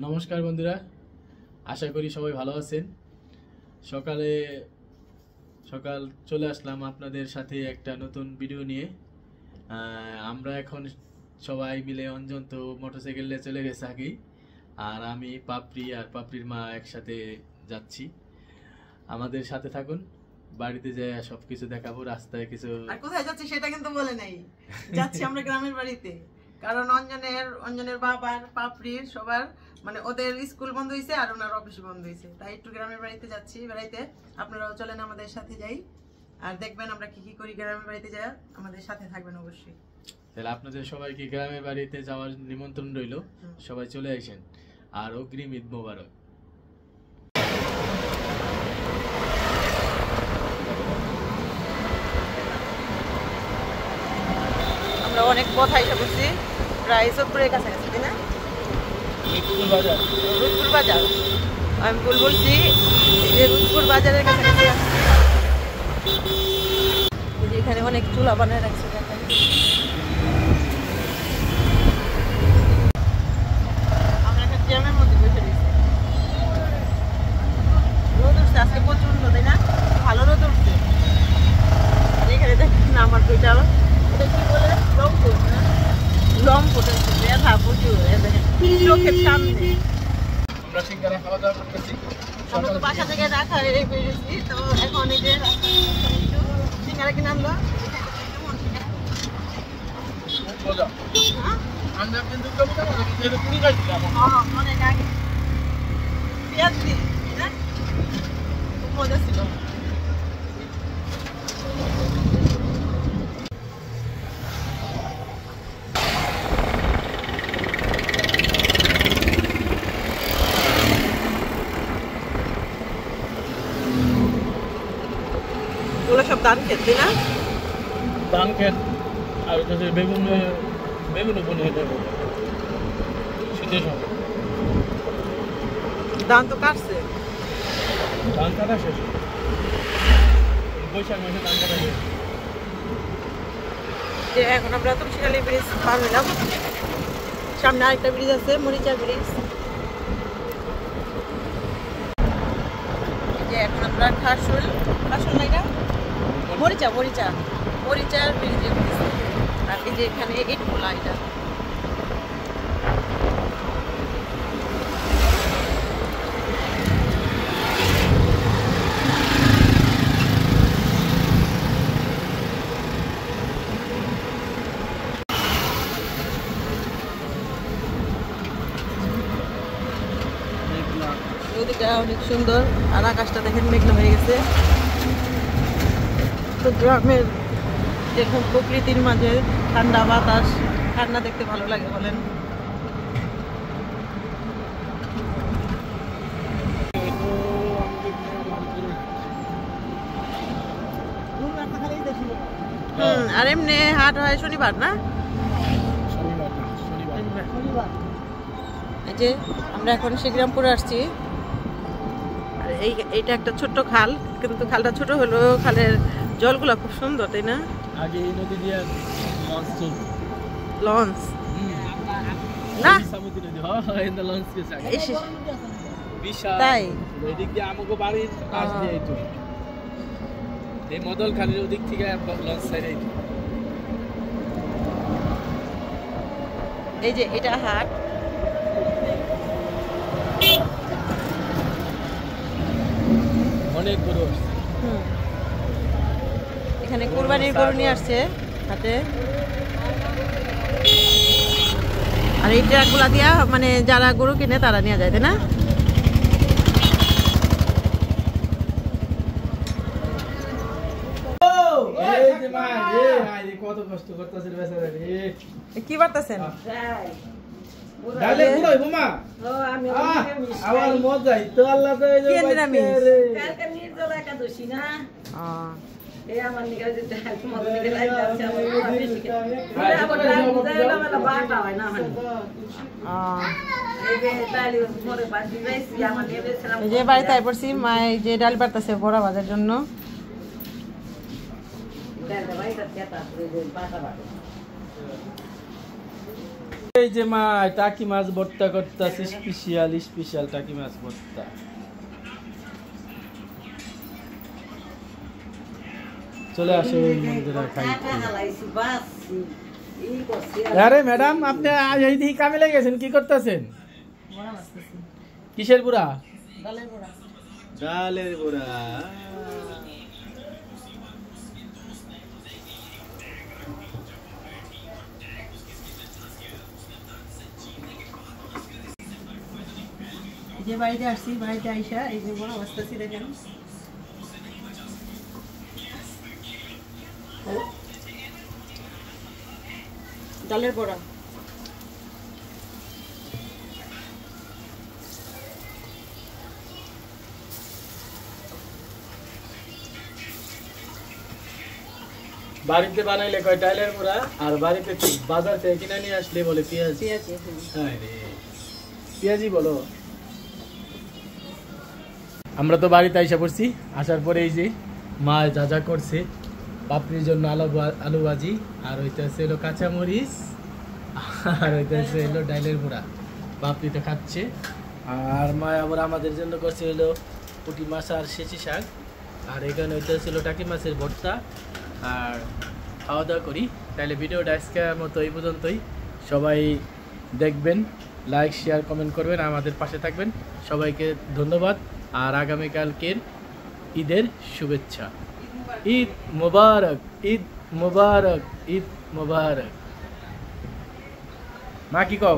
নমস্কার বন্ধুরা, আশা করি সবাই ভালো আছেন। সকাল চলে আসলাম আপনাদের সাথে একটা নতুন ভিডিও নিয়ে। আমরা এখন সবাই মিলে অঞ্জন তো মোটরসাইকেলে চলে গেছে আগেই, আর আমি পাপড়ি আর পাপড়ির মা একসাথে যাচ্ছি। আমাদের সাথে থাকুন, বাড়িতে যাই সবকিছু দেখাবো। রাস্তায় কিছু আর কোথায় যাচ্ছি সেটা কিন্তু বলে নাই। যাচ্ছি আমরা গ্রামের বাড়িতে, কারণ অঞ্জনের বাবার পাপড়ির সবার মানে ওদের স্কুল বন্ধ হয়েছে আর ওনার অফিস বন্ধ হয়েছে, তাই একটু গ্রামের বাড়িতে যাচ্ছি বেড়াইতে। আপনারাও চলেন আমাদের সাথে যাই, আর দেখবেন আমরা কি কি করি গ্রামের বাড়িতে যাই। আমাদের সাথে থাকবেন অবশ্যই। তাহলে আপনাদের সবাইকে গ্রামের বাড়িতে যাওয়ার নিমন্ত্রণ রইল, সবাই চলে আসেন। আর অগ্রিম ঈদ মোবারক। আমরা অনেক পথ আইসা বসছি, প্রায় সোদপুরের কাছাকাছি, তাই না? রুদপুর বাজার, আমি ভুল বলছি, যে রুদপুর বাজারের কাছাকাছি। এখানে অনেক চুলা বানায় রাখছে, দেখেন। আমরা একটা জ্যামের মধ্যে বসে রয়েছি। রোদ উঠছে আজকে প্রচন্ড, তাই না? ভালো রোদ উঠছে। এখানে দেখেন আমার দুইটা, এটা কি বলে, লম্পট ব্যথা প্রচুর চোখের সামনে। আমরা সিঙ্গারা খাওয়া দাওয়া করতেছি। আমরা তো বাসা থেকে রাখা বেরিয়েছি, তো এখন এই যে সিঙ্গারা কিনে আনলো। অনেক আগে পেঁয়াজ দিই, খুব মজা ছিল। ওগুলো সব ধান ক্ষেত, তাই না? ধান ক্ষেত, আর বেগুন বনে শীতের সময় ধান তো কাটছে, ধান কাটা শেষ, বৈশাখ মাসে ধান কাটা শেষ। এখন আমরা তুলসীখালী ব্রিজ পার হইলাম, সামনে আরেকটা ব্রিজ আছে, মরিচা ব্রিজ। এখন আমরা খাসুল না, এটা মরিচার ব্রিজে উঠেছি। আর এই যে এখানে ইট খোলা, এটা নদীটা অনেক সুন্দর, আর আকাশটা দেখেন মেঘলা হয়ে গেছে। তো গ্রামের এরকম প্রকৃতির মাঝে ঠান্ডা বাতাস, ঠান্ডা দেখতে ভালো লাগে বলেন। আর এমনি হাট হয় শনিবার, না? এই যে আমরা এখন শ্রীগ্রামপুরে আসছি, আর এইটা একটা ছোট্ট খাল, কিন্তু খালটা ছোট হলেও খালের জলগুলো খুব সুন্দর, তাই না? আগে এই নদী দিয়ে লঞ্চ না, তাই এদিক দিয়ে আমাকে বাড়ির পাশ দিয়ে আইতো, এই মদল খালির ওদিক থেকে লঞ্চ সাইড আইতো। এই যে এটা হাট, অনেক গরু আসছে। এখানে কুরবানির গরু নিয়ে আসছে হাটে। আর এই ট্রাকগুলা দিয়া মানে যারা গরু কিনে তারা নিয়ে যায়, তাই না? কত কষ্ট করতেছে বেচারা রে। কি বার্তাছেন? ডালে গুড়াই বোমা আমার মজাই তো আল্লাহ তো এই যে কালকে নির্জলা একাদশী না, এই আমার নিগা যে তোমার নিগা লাইভ আছে আমার বেশি করে আবার ডাইলা মেলা বাটা হয় না হয়। এই যে তাইলে মোরে বাজি যাইছি আমার নেবে ছিলাম, এই যে বাড়িতে আই পড়ছি, মা এই যে ডাল বাড়তাছে বড়া ভাজার জন্য। ডাল ভাই তা কেতা এই যে বাটা বাটা এই যে মা টাকি মাছ ভর্তা করতেছে, স্পেশাল স্পেশাল টাকি মাছ ভর্তা। চলে আসে বন্ধুরা খাইতে। আরে ম্যাডাম আপনি আজ এই দিকে কামে লেগেছেন, কি করতেছেন? কিসের বুড়া? ডালের বুড়া। যে বাড়িতে আসছি, বাড়িতে আইসা এই যে বড় অবস্থা ছিল দেখেন। ডালের বড়া। বাড়িতে বানাইলে কয় ডালের বড়া, আর বাড়িতে বাজার থেকে কিনে নিয়ে আসলে বলে পেঁয়াজ। পেঁয়াজি বলো। আমরা তো বাড়িতে আইসা পড়ছি, আসার পরে এই যে মা যা যা করছে, পাপড়ির জন্য আলু ভাজি, আর হইতেছে হলো কাঁচামরিচ, আর হইতেছে হলো ডালের বড়া। পাপড়ি তো খাচ্ছে, আর মা আবার আমাদের জন্য করছে হলো পুঁটি মাছ আর সেচি শাক, আর এখানে হইতেছিল টাকি মাছের ভর্তা। আর খাওয়া দাওয়া করি। তাহলে ভিডিওটা আজকের মতো এই পর্যন্তই। সবাই দেখবেন, লাইক শেয়ার কমেন্ট করবেন, আমাদের পাশে থাকবেন। সবাইকে ধন্যবাদ, আর আগামীকালকের ঈদের শুভেচ্ছা। ঈদ মোবারক, ঈদ মোবারক, ঈদ মোবারক। মা কি কও?